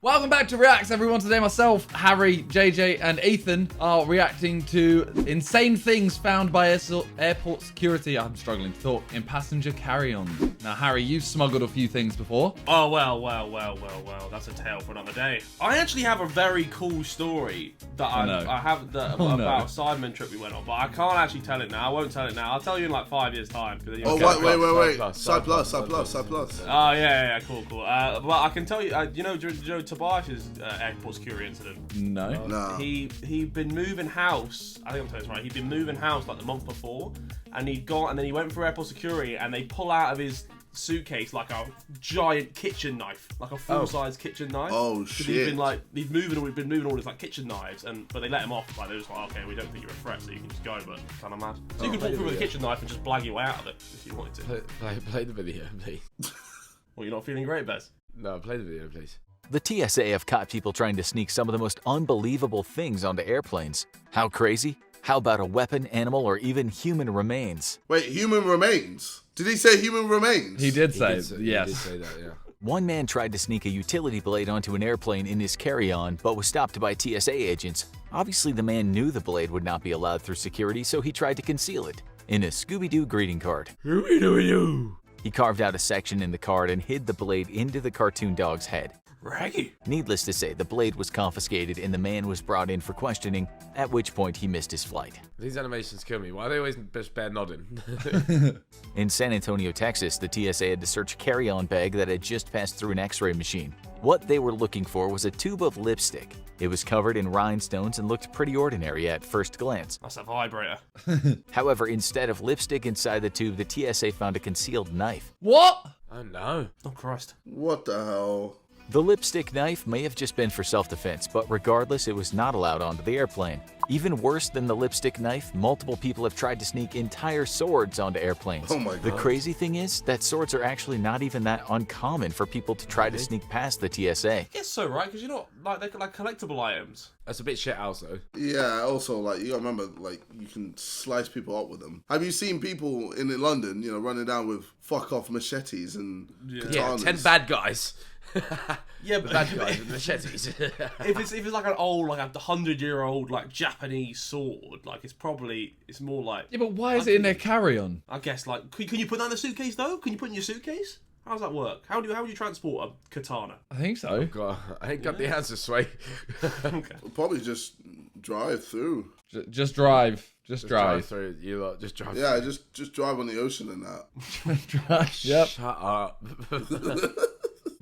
Welcome back to Reacts, everyone. Today myself, Harry, JJ, and Ethan are reacting to insane things found by airport security, I'm struggling to talk, in passenger carry-on. Now, Harry, you've smuggled a few things before. Oh, well, that's a tale for another day. I actually have a very cool story that I have about a Sidemen trip we went on, but I can't actually tell it now. I won't tell it now. I'll tell you in like 5 years' time. Oh, wait. Side plus. Oh, yeah, cool. But I can tell you, you know Tobias's airport security incident? No. He'd been moving house. I think I'm telling this right. He'd been moving house like the month before, and he'd gone, and then he went through airport security, and they pull out of his suitcase like a giant kitchen knife, like a full-size kitchen knife. Oh shit! We've been moving all these like kitchen knives, but they let him off. Like they're just like, okay, we don't think you're a threat, so you can just go. But kind of mad. So you could walk through with a kitchen knife and just blag your way out of it if you wanted to. Play the video, please. Well, you're not feeling great, Bez? No, play the video, please. The TSA have caught people trying to sneak some of the most unbelievable things onto airplanes. How crazy? How about a weapon, animal, or even human remains? Wait, human remains? Did he say human remains? He did say, yes. He did say that, yeah. One man tried to sneak a utility blade onto an airplane in his carry-on, but was stopped by TSA agents. Obviously, the man knew the blade would not be allowed through security, so he tried to conceal it in a Scooby-Doo greeting card. Scooby-Doo! He carved out a section in the card and hid the blade into the cartoon dog's head. Raggy. Needless to say, the blade was confiscated and the man was brought in for questioning, at which point he missed his flight. These animations kill me. Why are they always just bare nodding? In San Antonio, Texas, the TSA had to search a carry-on bag that had just passed through an x-ray machine. What they were looking for was a tube of lipstick. It was covered in rhinestones and looked pretty ordinary at first glance. That's a vibrator. However, instead of lipstick inside the tube, the TSA found a concealed knife. What? Oh no. Oh Christ. What the hell? The lipstick knife may have just been for self-defense, but regardless, it was not allowed onto the airplane. Even worse than the lipstick knife, multiple people have tried to sneak entire swords onto airplanes. Oh my God. The crazy thing is that swords are actually not even that uncommon for people to try to sneak past the TSA. It's so right, because you're not like they're like collectible items. That's a bit shit house though. Yeah, also, like, you gotta remember, like, you can slice people up with them. Have you seen people in London, you know, running down with fuck-off machetes and katanas? Yeah, 10 bad guys. Yeah, but Bad guys with machetes. if it's like an old, like a 100-year-old like Japanese sword, like it's more like. Yeah, but why is it in their carry-on? I guess like can you put that in a suitcase though? Can you put it in your suitcase? How does that work? How would you transport a katana? I think so. God, I ain't got the answer, Sway. Okay. We'll probably just drive through. Just drive. Just drive. through. You lot, just drive. Yeah, through. just drive on the ocean and that. Drive. Yep. Shut up.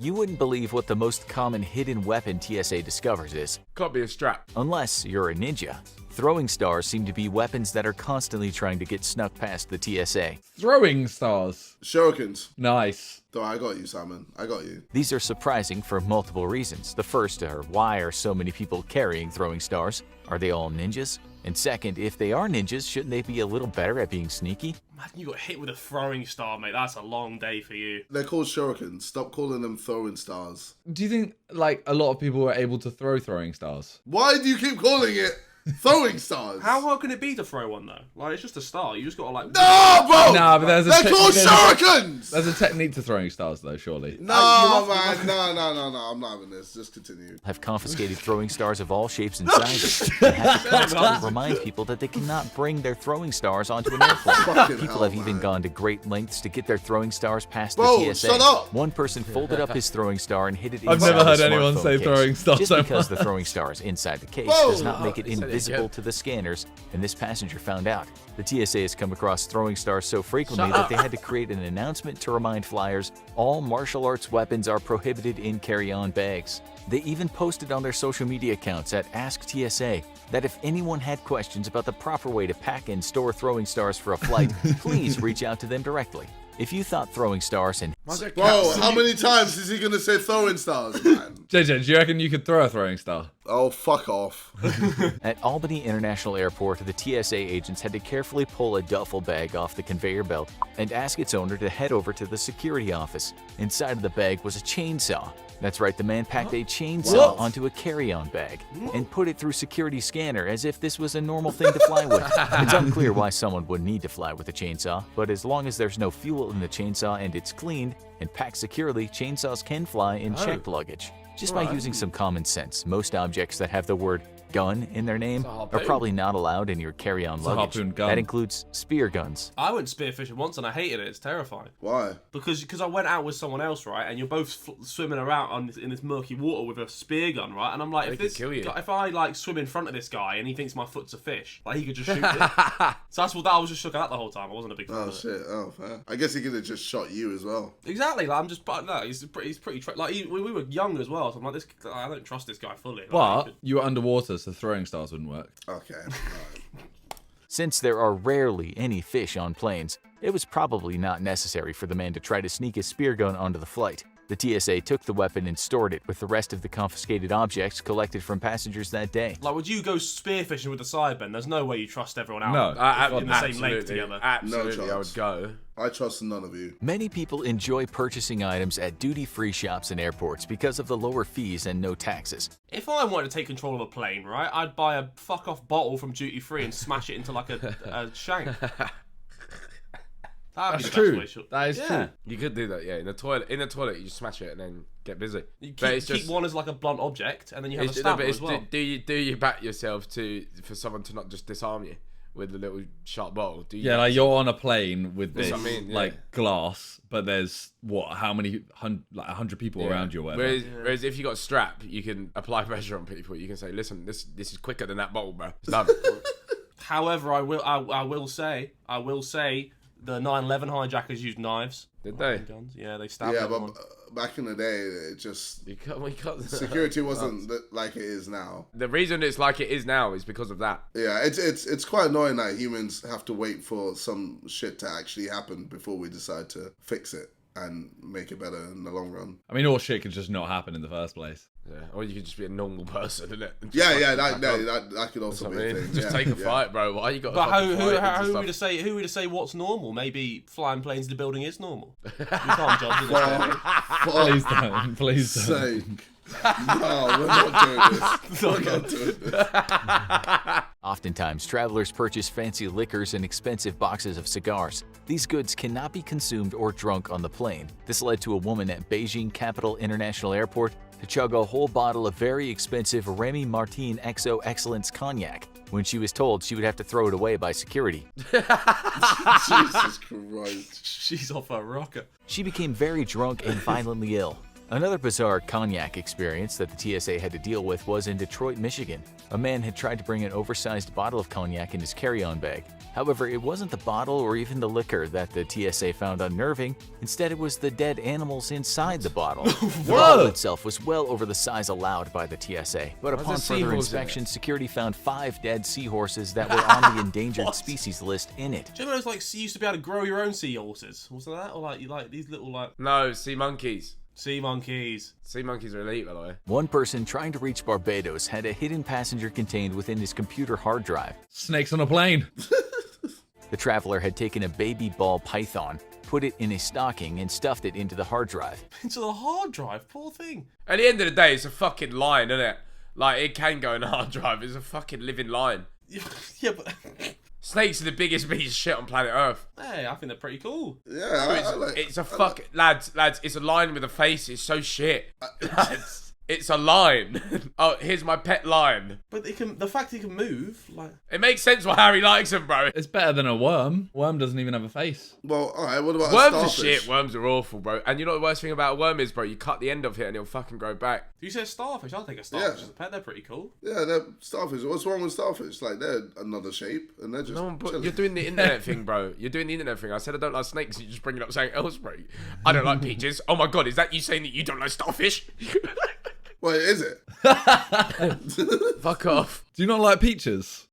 You wouldn't believe what the most common hidden weapon TSA discovers is. Can't be a strap. Unless you're a ninja. Throwing stars seem to be weapons that are constantly trying to get snuck past the TSA. Throwing stars. Shurikens. Nice. So I got you, Simon. I got you. These are surprising for multiple reasons. The first are, why are so many people carrying throwing stars? Are they all ninjas? And second, if they are ninjas, shouldn't they be a little better at being sneaky? Imagine you got hit with a throwing star, mate. That's a long day for you. They're called shurikens. Stop calling them throwing stars. Do you think, like, a lot of people were able to throw throwing stars? Why do you keep calling it throwing stars? How hard can it be to throw one though? Like it's just a star. You just gotta like. No, bro! Nah, but They're called shurikens! There's a technique to throwing stars, though, surely. No, man. No. I'm not having this. Just continue. Have confiscated throwing stars of all shapes and sizes, and have to constantly remind people that they cannot bring their throwing stars onto an airplane. Fucking People hell, have even man. gone to great lengths to get their throwing stars past Bro, the TSA. shut up! One person folded up his throwing star and hid it I've inside never heard a anyone smartphone say case. throwing star Just so because much. the throwing star is inside the case Whoa! does not make it He said it invisible again. to the scanners, and this passenger found out. The TSA has come across throwing stars so frequently that they had to create an announcement to remind flyers all martial arts weapons are prohibited in carry-on bags. They even posted on their social media accounts at Ask TSA that if anyone had questions about the proper way to pack and store throwing stars for a flight, please reach out to them directly. If you thought throwing stars and Bro, how many times is he going to say throwing stars, man? JJ, do you reckon you could throw a throwing star? Oh, fuck off. At Albany International Airport, the TSA agents had to carefully pull a duffel bag off the conveyor belt and ask its owner to head over to the security office. Inside of the bag was a chainsaw. That's right, the man packed a chainsaw onto a carry-on bag and put it through security scanner as if this was a normal thing to fly with. It's unclear why someone would need to fly with a chainsaw, but as long as there's no fuel in the chainsaw and it's cleaned and packed securely, chainsaws can fly in checked luggage. Just by using some common sense, most objects that have the word gun in their name are probably not allowed in your carry-on luggage. harpoon gun. That includes spear guns. I went spearfishing once and I hated it. It's terrifying. Why? Because I went out with someone else, right, and you're both swimming around in this murky water with a spear gun, right, and I'm like, if I like swim in front of this guy and he thinks my foot's a fish, like he could just shoot it. So that's what I was just shook at that the whole time. I wasn't a big fan of it. Shit. Oh, fair. I guess he could have just shot you as well. Exactly. Like I'm just, but no, he's pretty like we were young as well. So I'm like, I don't trust this guy fully. But you were underwater, so throwing stars wouldn't work. Okay. All right. Since there are rarely any fish on planes, it was probably not necessary for the man to try to sneak a spear gun onto the flight. The TSA took the weapon and stored it with the rest of the confiscated objects collected from passengers that day. Like, would you go spearfishing with the Sidemen? There's no way you trust everyone out No, in the same lake together. Absolutely, No I would go. I trust none of you. Many people enjoy purchasing items at duty-free shops and airports because of the lower fees and no taxes. If I wanted to take control of a plane, right, I'd buy a fuck-off bottle from duty-free and smash it into like a shank. That's true. That is true. You could do that, yeah. In the toilet, you just smash it and then get busy. You keep one as like a blunt object, and then you have a stabber as well. Do you back yourself for someone to not just disarm you with a little sharp bottle? Yeah, like you're on a plane with this yeah. like glass, but there's how many 100 people around you or whatever. Whereas if you got a strap, you can apply pressure on people. You can say, listen, this is quicker than that bottle, bro. It's done. However, I will say the 9/11 hijackers used knives. Did they? Guns. Yeah, they stabbed everyone. But back in the day, it just security wasn't like it is now. The reason it's like it is now is because of that. Yeah, it's quite annoying that humans have to wait for some shit to actually happen before we decide to fix it and make it better in the long run. I mean, all shit could just not happen in the first place. Yeah, or you could just be a normal person, innit? That could also be a thing. Just take a fight, bro. Why you got? But who would to say what's normal? Maybe flying planes in the building is normal. You can't judge it. Please don't. No, we're not doing this. We're not doing this. Oftentimes, travelers purchase fancy liquors and expensive boxes of cigars. These goods cannot be consumed or drunk on the plane. This led to a woman at Beijing Capital International Airport to chug a whole bottle of very expensive Remy Martin XO Excellence cognac when she was told she would have to throw it away by security. Jesus Christ. She's off her rocker. She became very drunk and violently ill. Another bizarre cognac experience that the TSA had to deal with was in Detroit, Michigan. A man had tried to bring an oversized bottle of cognac in his carry-on bag. However, it wasn't the bottle or even the liquor that the TSA found unnerving. Instead, it was the dead animals inside the bottle. The bottle itself was well over the size allowed by the TSA. But upon further inspection, security found 5 dead seahorses that were on the endangered species list in it. Do you remember those, you used to be able to grow your own seahorses? Wasn't that? Or like these little No, sea monkeys. Sea monkeys. Sea monkeys are elite, by the way. One person trying to reach Barbados had a hidden passenger contained within his computer hard drive. Snakes on a plane. The traveler had taken a baby ball python, put it in a stocking, and stuffed it into the hard drive. Into the hard drive? Poor thing. At the end of the day, it's a fucking line, isn't it? Like, it can go in a hard drive. It's a fucking living line. Yeah, but... Snakes are the biggest piece of shit on planet Earth. Hey, I think they're pretty cool. Yeah, it's a fuck... Lads, it's a line with a face. It's so shit. Lads. It's a lion. Oh, here's my pet lion. But the fact he can move, like... It makes sense why Harry likes him, bro. It's better than a worm. Worm doesn't even have a face. Well, alright, what about worms a are starfish? shit. Worms are awful, bro. And you know what the worst thing about a worm is, bro? You cut the end of it and it'll fucking grow back. You said starfish. I'll take a starfish as a pet. They're pretty cool. Yeah, they're starfish. What's wrong with starfish? Like, they're another shape, and they're just No, but chilling. you're doing the internet thing, bro. You're doing the internet thing. I said I don't like snakes. You just bringing up something else, bro. I don't like peaches. Oh my god, is that you saying that you don't like starfish? Wait, is it? Fuck off. Do you not like peaches?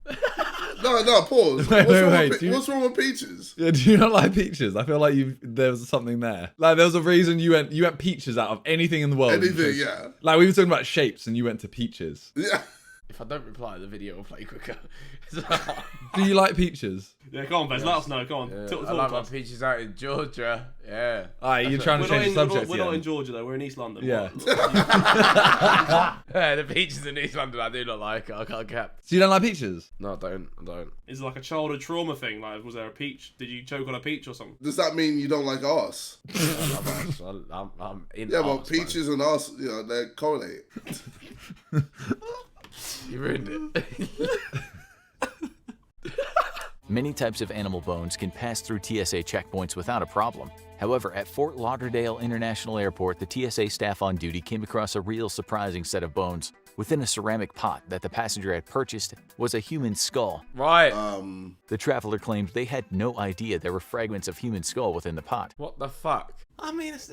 No, pause. Wait. What's wrong with peaches? Yeah, do you not like peaches? I feel like there was something there. Like, there was a reason you went peaches out of anything in the world. Anything, yeah. Like, we were talking about shapes and you went to peaches. Yeah. If I don't reply, the video will play quicker. Do you like peaches? Yeah, go on, Bez. Let us know. Go on. Yeah, Talk I like to my us. peaches out in Georgia. Yeah. Alright, you're trying to change the subject We're not in again. Georgia though. We're in East London. Yeah. Yeah, the peaches in East London, I do not like. I can't cap. So you don't like peaches? No, I don't. Is it like a childhood trauma thing? Like, was there a peach? Did you choke on a peach or something? Does that mean you don't like arse? I'm in. Yeah, arse, but peaches and arse, you know, they're correlated. Man. You ruined it. Many types of animal bones can pass through TSA checkpoints without a problem. However, at Fort Lauderdale International Airport, the TSA staff on duty came across a real surprising set of bones. Within a ceramic pot that the passenger had purchased was a human skull. Right. The traveler claimed they had no idea there were fragments of human skull within the pot. What the fuck? I mean, it's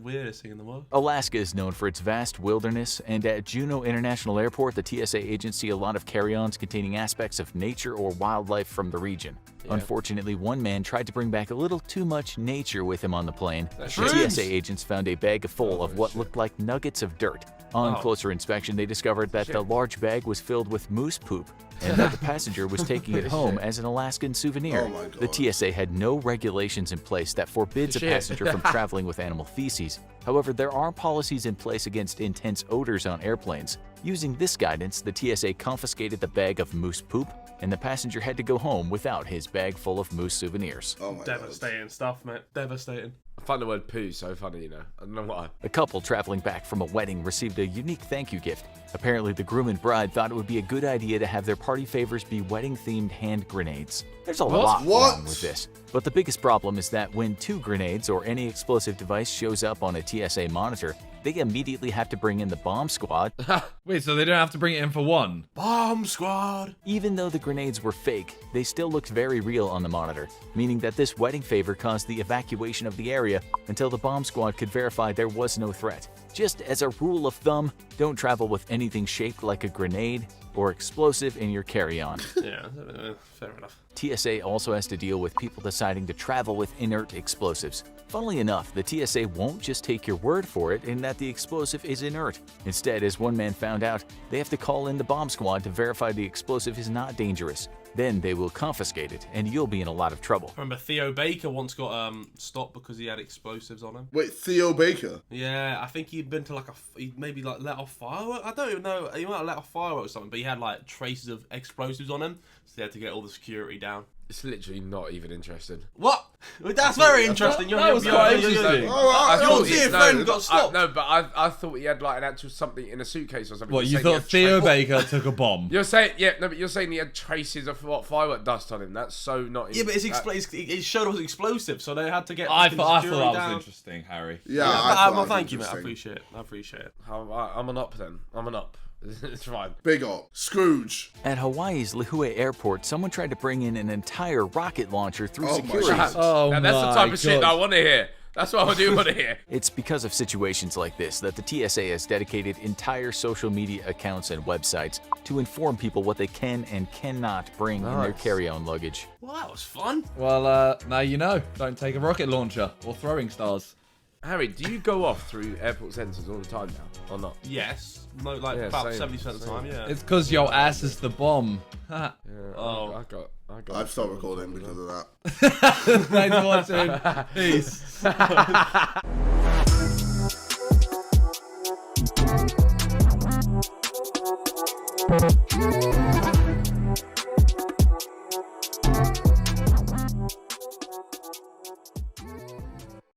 weirdest thing in the world. Alaska is known for its vast wilderness, and at Juneau International Airport, the TSA agents see a lot of carry-ons containing aspects of nature or wildlife from the region. Unfortunately, one man tried to bring back a little too much nature with him on the plane. The TSA agents found a bag full of what looked like nuggets of dirt. On closer inspection, they discovered that the large bag was filled with moose poop, and that the passenger was taking it home as an Alaskan souvenir. Oh my God. The TSA had no regulations in place that forbids a passenger from traveling with animal feces. However, there are policies in place against intense odors on airplanes. Using this guidance, the TSA confiscated the bag of moose poop, and the passenger had to go home without his bag full of moose souvenirs. Oh my God. Devastating stuff, mate. Devastating. I find the word poo so funny, you know. I don't know why. A couple traveling back from a wedding received a unique thank you gift. Apparently, the groom and bride thought it would be a good idea to have their party favors be wedding-themed hand grenades. There's a lot wrong with this. But the biggest problem is that when 2 grenades or any explosive device shows up on a TSA monitor, they immediately have to bring in the bomb squad. Wait, so they don't have to bring it in for one? Bomb squad. Even though the grenades were fake, they still looked very real on the monitor, meaning that this wedding favor caused the evacuation of the area until the bomb squad could verify there was no threat. Just as a rule of thumb, don't travel with anything shaped like a grenade or explosive in your carry-on. Yeah, fair enough. TSA also has to deal with people deciding to travel with inert explosives. Funnily enough, the TSA won't just take your word for it in that the explosive is inert. Instead, as one man found out, they have to call in the bomb squad to verify the explosive is not dangerous. Then they will confiscate it, and you'll be in a lot of trouble. I remember Theo Baker once got stopped because he had explosives on him. Wait, Theo Baker? Yeah, I think he'd been to he maybe let off fireworks. I don't even know. He might have let off fireworks or something, but he had like traces of explosives on him, so they had to get all the security down. It's literally not even interesting. What? That's very interesting. That was quite interesting. Your dear friend got stopped. No, but I thought he had like an actual something in a suitcase or something. What, you You're saying thought he had Theo Baker took a bomb? You're saying, yeah, no, but you're saying he had traces of what firework dust on him. That's so not. Yeah, but it showed it was explosive, so they had to get. I thought security that was down. interesting, Harry. Yeah, Well, thank you, mate. I appreciate it. I'm an up then. I'm an up. It's fine. Big up. Scrooge. At Hawaii's Lihue Airport, someone tried to bring in an entire rocket launcher through Oh my security. God. Oh Now, that's the my type of shit that I God. want to hear. That's what I do want to hear. It's because of situations like this that the TSA has dedicated entire social media accounts and websites to inform people what they can and cannot bring in their Nice. carry-on luggage. Well, that was fun. Well, now you know. Don't take a rocket launcher or throwing stars. Harry, do you go off through airport sensors all the time now, or not? Yes, no, like Yeah, about same, 70% of the time. Yeah. It's because your ass is the bomb. Ha. Yeah, Oh. I got. I've stopped recording because of that. Thanks for watching. Peace.